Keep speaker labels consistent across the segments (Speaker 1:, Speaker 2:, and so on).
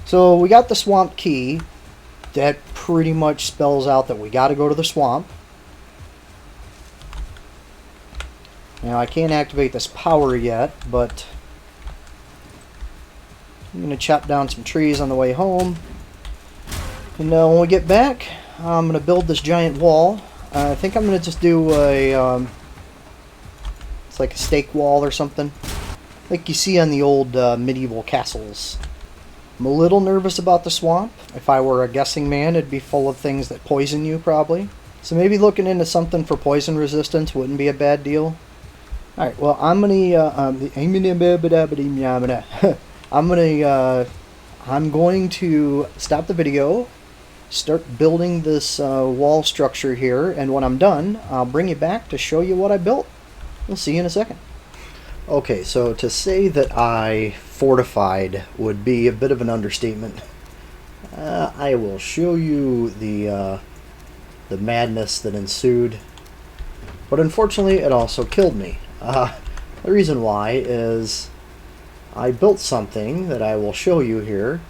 Speaker 1: So we got the swamp key. That pretty much spells out that we got to go to the swamp. Now I can't activate this power yet, but I'm going to chop down some trees on the way home. And when we get back, I'm going to build this giant wall. I think I'm going to just do a, it's like a stake wall or something, like you see on the old medieval castles. I'm a little nervous about the swamp. If I were a guessing man, it'd be full of things that poison you, probably. So maybe looking into something for poison resistance wouldn't be a bad deal. Alright, well, I'm going to stop the video, start building this wall structure here, and when I'm done, I'll bring you back to show you what I built. We'll see you in a second. Okay, so to say that I fortified would be a bit of an understatement. I will show you the madness that ensued, but unfortunately it also killed me. The reason why is I built something that I will show you here,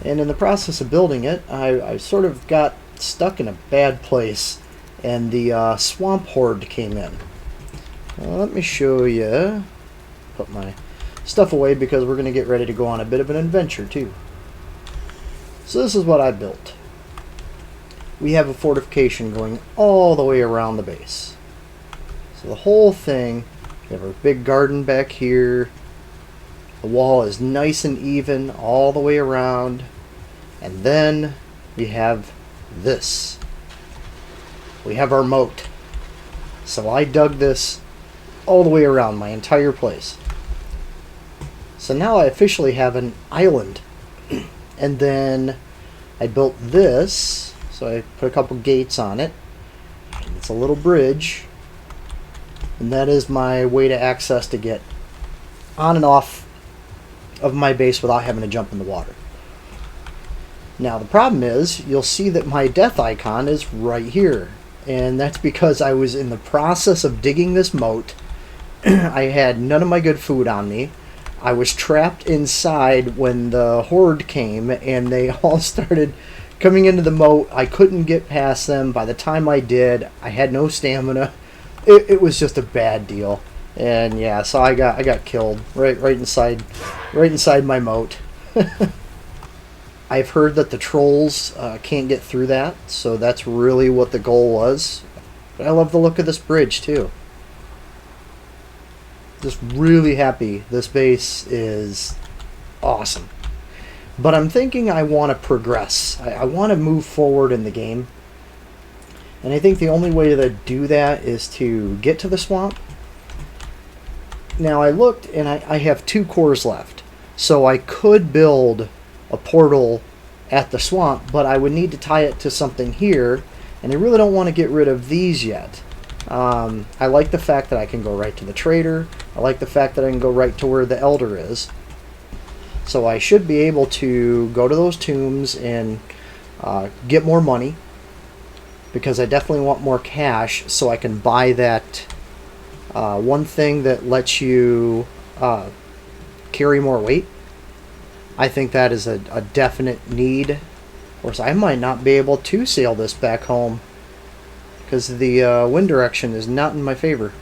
Speaker 1: and in the process of building it, I sort of got stuck in a bad place, and the swamp horde came in. Let me show you. Put my stuff away because we're going to get ready to go on a bit of an adventure too. So this is what I built. We have a fortification going all the way around the base. So the whole thing, we have our big garden back here. The wall is nice and even all the way around. And then we have this. We have our moat. So I dug this all the way around my entire place. So now I officially have an island. And then I built this. So I put a couple gates on it. And it's a little bridge. And that is my way to access to get on and off of my base without having to jump in the water. Now the problem is, you'll see that my death icon is right here. And that's because I was in the process of digging this moat. I had none of my good food on me. I was trapped inside when the horde came and they all started coming into the moat. I couldn't get past them. By the time I did, I had no stamina. It was just a bad deal. And yeah, so I got killed right inside my moat. I've heard that the trolls can't get through that, so that's really what the goal was. But I love the look of this bridge too. Just really happy. This base is awesome. But I'm thinking I want to progress. I want to move forward in the game. And I think the only way to do that is to get to the swamp. Now I looked and I have 2 cores left. So I could build a portal at the swamp, but I would need to tie it to something here. And I really don't want to get rid of these yet. I like the fact that I can go right to the trader. I like the fact that I can go right to where the elder is. So I should be able to go to those tombs and get more money, because I definitely want more cash so I can buy that one thing that lets you carry more weight. I think that is a definite need. Of course, I might not be able to sail this back home because the wind direction is not in my favor.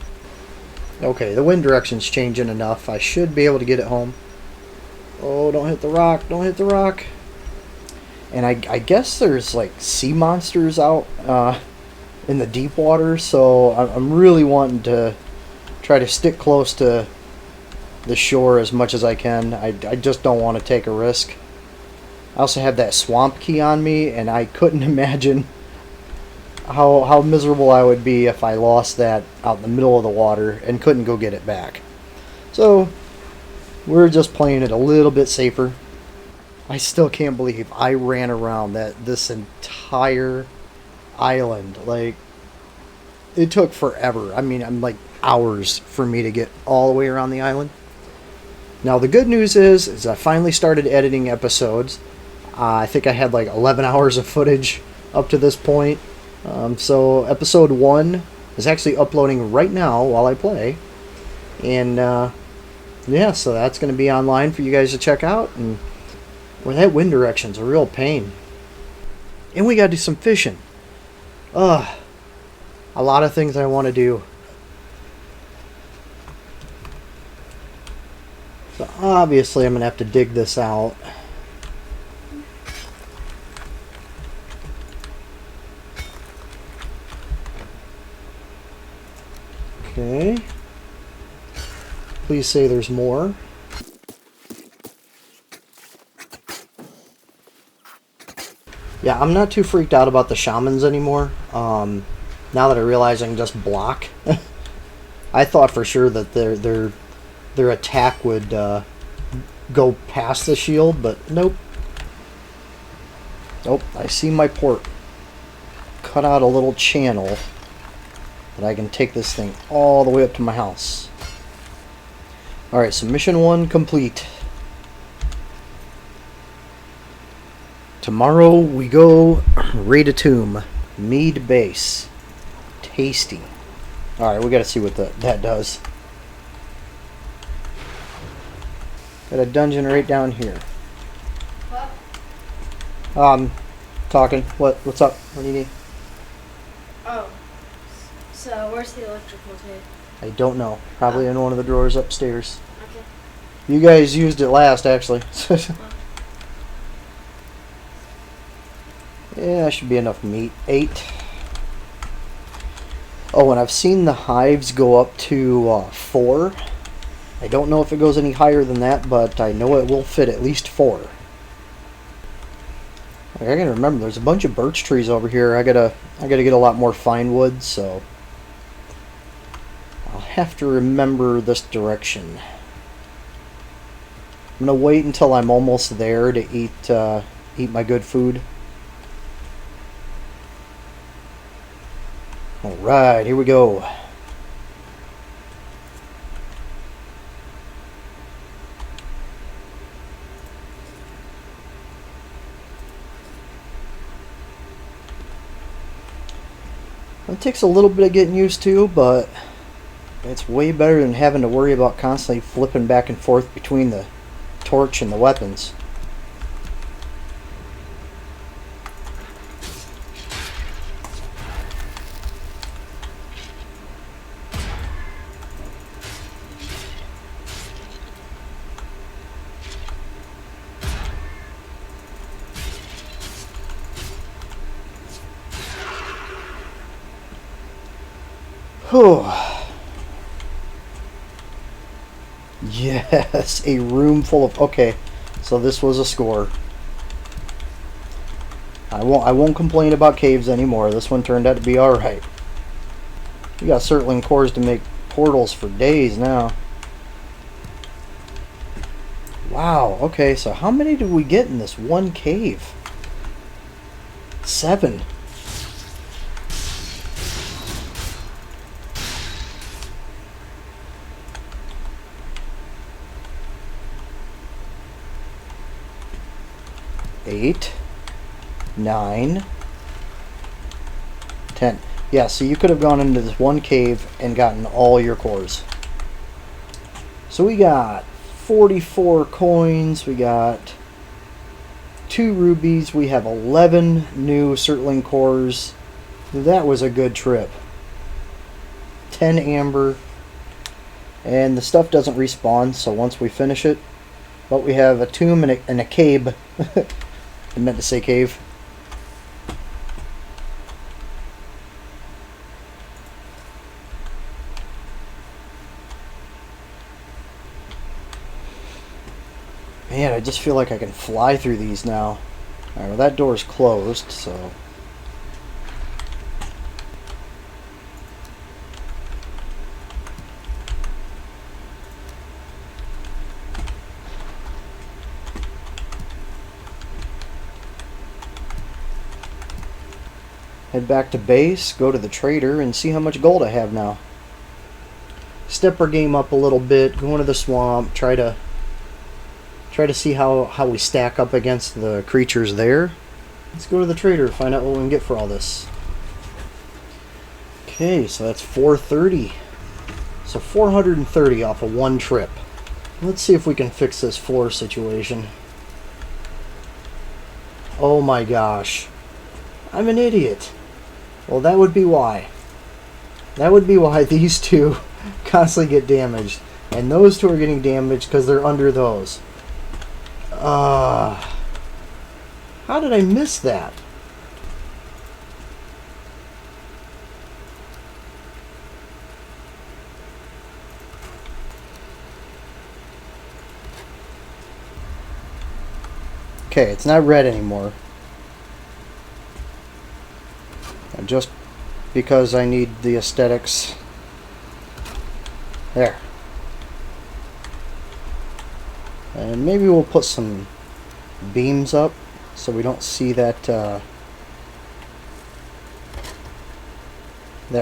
Speaker 1: Okay, the wind direction's changing enough. I should be able to get it home. Oh, don't hit the rock. Don't hit the rock. And I guess there's like sea monsters out in the deep water, so I'm really wanting to try to stick close to the shore as much as I can. I just don't want to take a risk. I also have that swamp key on me, and I couldn't imagine how miserable I would be if I lost that out in the middle of the water and couldn't go get it back. So we're just playing it a little bit safer. I still can't believe I ran around this entire island. Like, it took forever. I mean, I'm like hours for me to get all the way around the island. Now the good news is I finally started editing episodes. I think I had like 11 hours of footage up to this point. So episode 1 is actually uploading right now while I play. And yeah, so that's going to be online for you guys to check out. And Well, that wind direction's a real pain. And we gotta do some fishing. Ugh. A lot of things I want to do. So obviously I'm gonna have to dig this out. Okay. Please say there's more. Yeah, I'm not too freaked out about the shamans anymore. Now that I realize I can just block. I thought for sure that their attack would go past the shield, but nope. Oh, I see my port. Cut out a little channel that I can take this thing all the way up to my house. Alright, so mission 1 complete. Tomorrow we go raid a tomb. Mead base. Tasty. Alright, we gotta see what that does. Got a dungeon right down here. What? Talking. What's up? What do you need?
Speaker 2: Oh. So, where's the electrical tape?
Speaker 1: I don't know. Probably in one of the drawers upstairs.
Speaker 2: Okay.
Speaker 1: You guys used it last, actually. Yeah, that should be enough meat. 8. Oh, and I've seen the hives go up to 4. I don't know if it goes any higher than that, but I know it will fit at least 4. I gotta remember, there's a bunch of birch trees over here. I gotta get a lot more fine wood, so I'll have to remember this direction. I'm gonna wait until I'm almost there to eat my good food. Alright, here we go. It takes a little bit of getting used to, but it's way better than having to worry about constantly flipping back and forth between the torch and the weapons. Whew. Yes, a room full of... Okay, so this was a score. I won't complain about caves anymore. This one turned out to be alright. We got circling cores to make portals for days now. Wow, okay, so how many did we get in this one cave? 7. Eight, 9, 10. Yeah, so you could have gone into this one cave and gotten all your cores. So we got 44 coins, we got 2 rubies, we have 11 new circling cores. That was a good trip. 10 amber. And the stuff doesn't respawn, so once we finish it. But we have a tomb and a cave. I meant to say cave. Man, I just feel like I can fly through these now. Alright, well that door's closed, so... Head back to base, go to the trader, and see how much gold I have now. Step our game up a little bit, go into the swamp, try to see how we stack up against the creatures there. Let's go to the trader, find out what we can get for all this. Okay, so that's 430. So 430 off of one trip. Let's see if we can fix this floor situation. Oh my gosh. I'm an idiot. Well, that would be why. That would be why these two constantly get damaged. And those two are getting damaged because they're under those. How did I miss that? Okay, it's not red anymore. Just because I need the aesthetics. There. And maybe we'll put some beams up so we don't see that that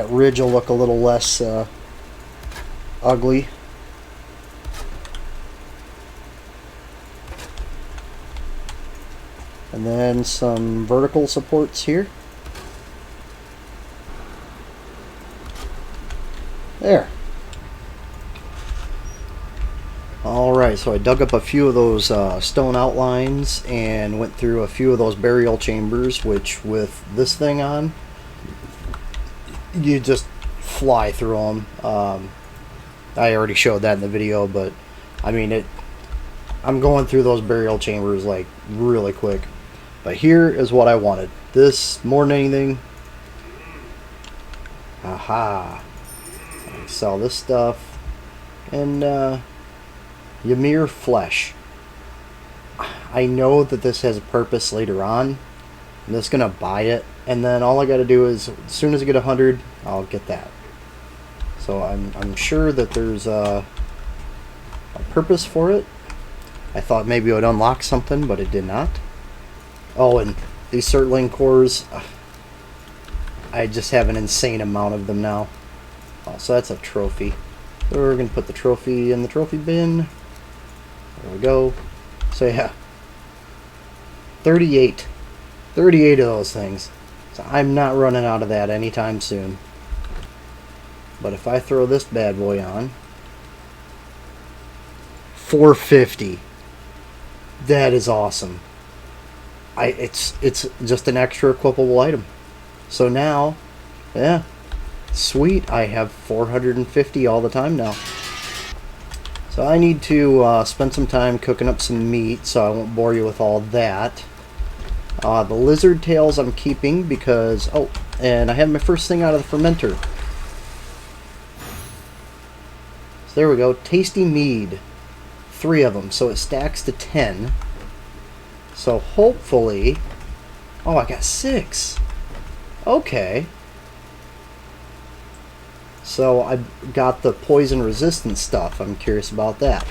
Speaker 1: ridge will look a little less ugly. And then some vertical supports here. There. Alright, so I dug up a few of those stone outlines and went through a few of those burial chambers, which with this thing on, you just fly through them. I already showed that in the video, but I mean, I'm going through those burial chambers like really quick. But here is what I wanted. This, more than anything. Aha. I sell this stuff. And, Ymir flesh. I know that this has a purpose later on. I'm just gonna buy it, and then all I gotta do is, as soon as I get 100, I'll get that. So I'm sure that there's a purpose for it. I thought maybe it would unlock something, but it did not. Oh, and these circlet cores, I just have an insane amount of them now. Oh, so that's a trophy. So we're gonna put the trophy in the trophy bin. There we go. So yeah, 38 of those things. So I'm not running out of that anytime soon. But if I throw this bad boy on, 450. That is awesome. It's just an extra equipable item. So now, yeah, sweet. I have 450 all the time now. So I need to spend some time cooking up some meat, so I won't bore you with all that. The lizard tails I'm keeping because, oh, and I have my first thing out of the fermenter. So there we go, tasty mead. 3 of them, so it stacks to 10. So hopefully, oh, I got 6. Okay. So I got the poison resistant stuff. I'm curious about that.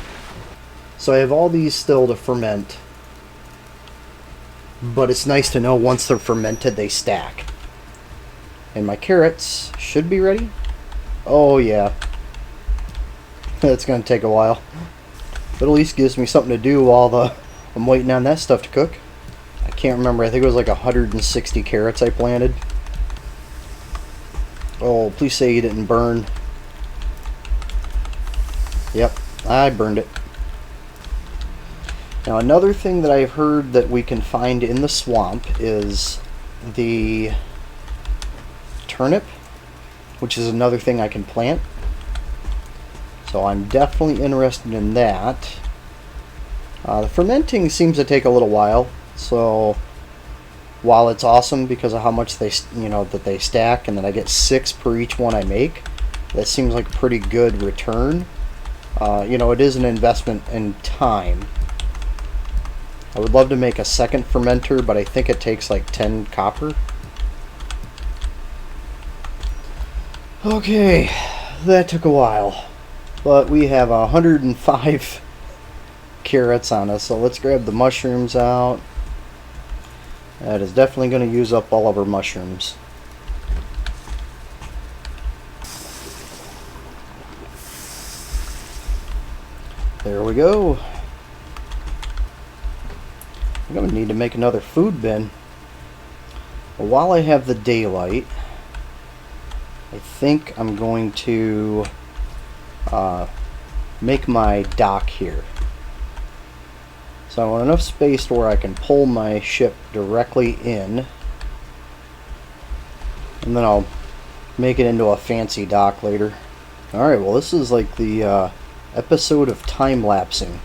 Speaker 1: So I have all these still to ferment. But it's nice to know once they're fermented, they stack. And my carrots should be ready. Oh yeah. That's going to take a while. But at least gives me something to do while I'm waiting on that stuff to cook. I can't remember. I think it was like 160 carrots I planted. Oh, please say you didn't burn. Yep, I burned it. Now another thing that I've heard that we can find in the swamp is the turnip, which is another thing I can plant. So I'm definitely interested in that. The fermenting seems to take a little while, so while it's awesome because of how much they stack, and then I get 6 per each one I make, that seems like a pretty good return. It is an investment in time. I would love to make a second fermenter, but I think it takes like 10 copper. Okay, that took a while, but we have 105 carrots on us, so let's grab the mushrooms out. That is definitely going to use up all of our mushrooms. There we go. I'm going to need to make another food bin. But while I have the daylight, I think I'm going to make my dock here. So I want enough space to where I can pull my ship directly in. And then I'll make it into a fancy dock later. Alright, well this is like the episode of time-lapsing.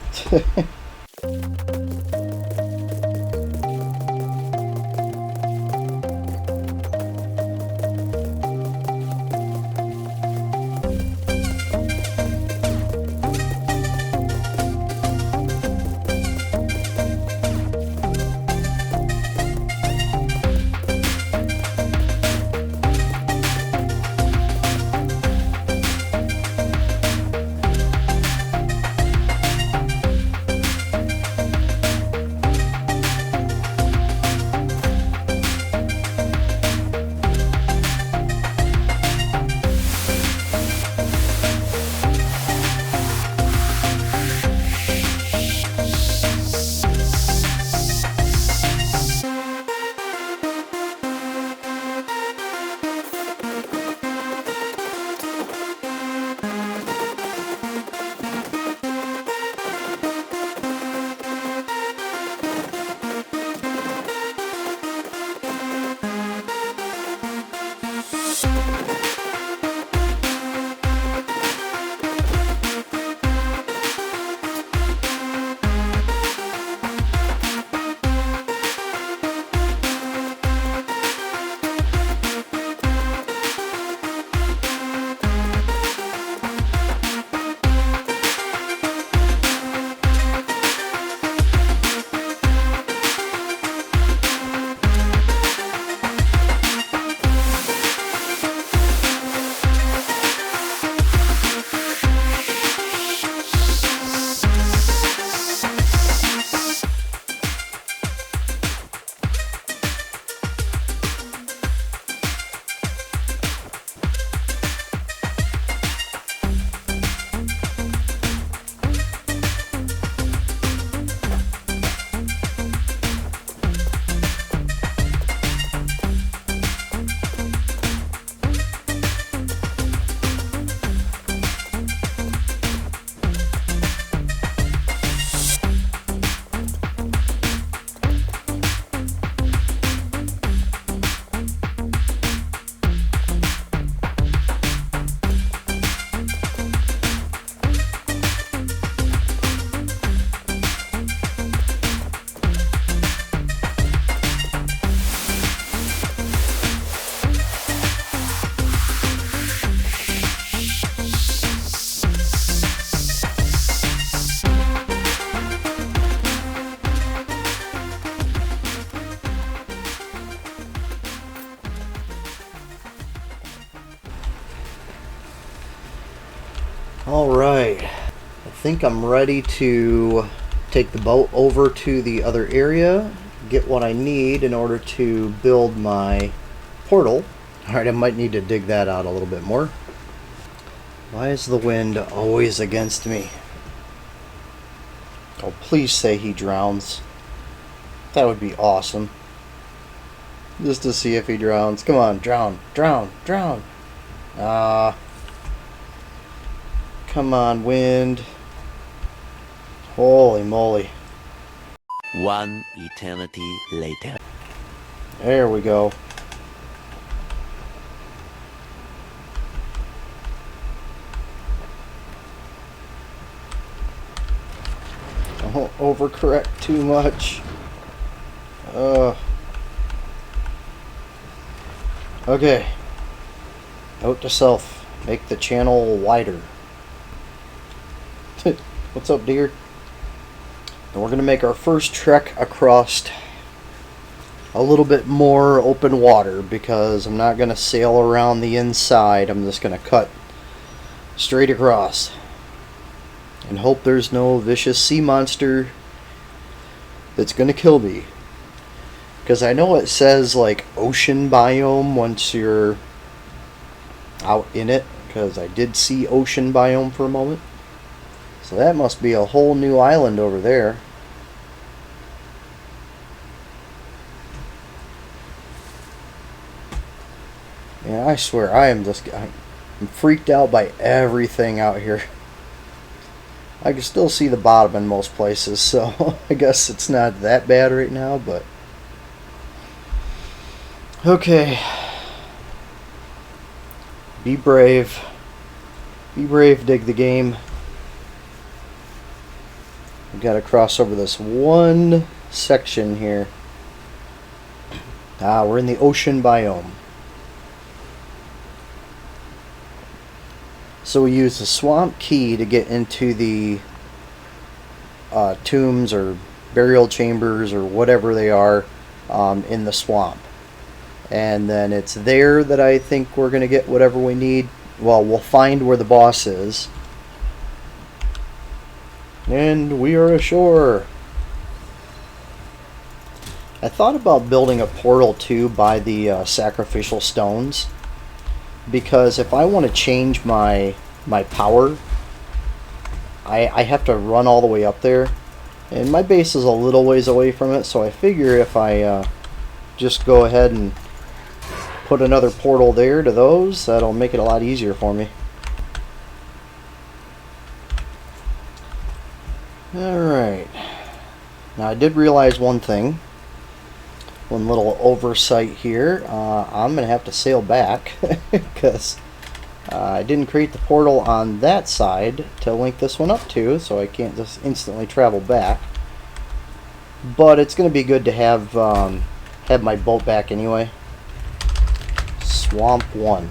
Speaker 1: Alright, I think I'm ready to take the boat over to the other area, get what I need in order to build my portal. Alright, I might need to dig that out a little bit more. Why is the wind always against me? Oh, please say he drowns. That would be awesome. Just to see if he drowns. Come on, drown, drown, drown. Come on, wind. Holy moly.
Speaker 3: One eternity later.
Speaker 1: There we go. Don't overcorrect too much. Okay. Note to self. Make the channel wider. What's up, dear? And we're going to make our first trek across a little bit more open water because I'm not going to sail around the inside. I'm just going to cut straight across and hope there's no vicious sea monster that's going to kill me. Because I know it says like ocean biome once you're out in it, because I did see ocean biome for a moment. So that must be a whole new island over there. Yeah, I swear, I'm freaked out by everything out here. I can still see the bottom in most places, so I guess it's not that bad right now, but okay. Be brave. Be brave, dig the game. We've got to cross over this one section here. We're in the ocean biome. So we use the swamp key to get into the tombs or burial chambers or whatever they are in the swamp. And then it's there that I think we're going to get whatever we need. Well, we'll find where the boss is. And we are ashore. I thought about building a portal too by the sacrificial stones. Because if I want to change my power, I have to run all the way up there. And my base is a little ways away from it, so I figure if I just go ahead and put another portal there to those, that'll make it a lot easier for me. Alright. Now I did realize one thing. One little oversight here. I'm going to have to sail back because I didn't create the portal on that side to link this one up to, so I can't just instantly travel back. But it's going to be good to have my boat back anyway. Swamp 1.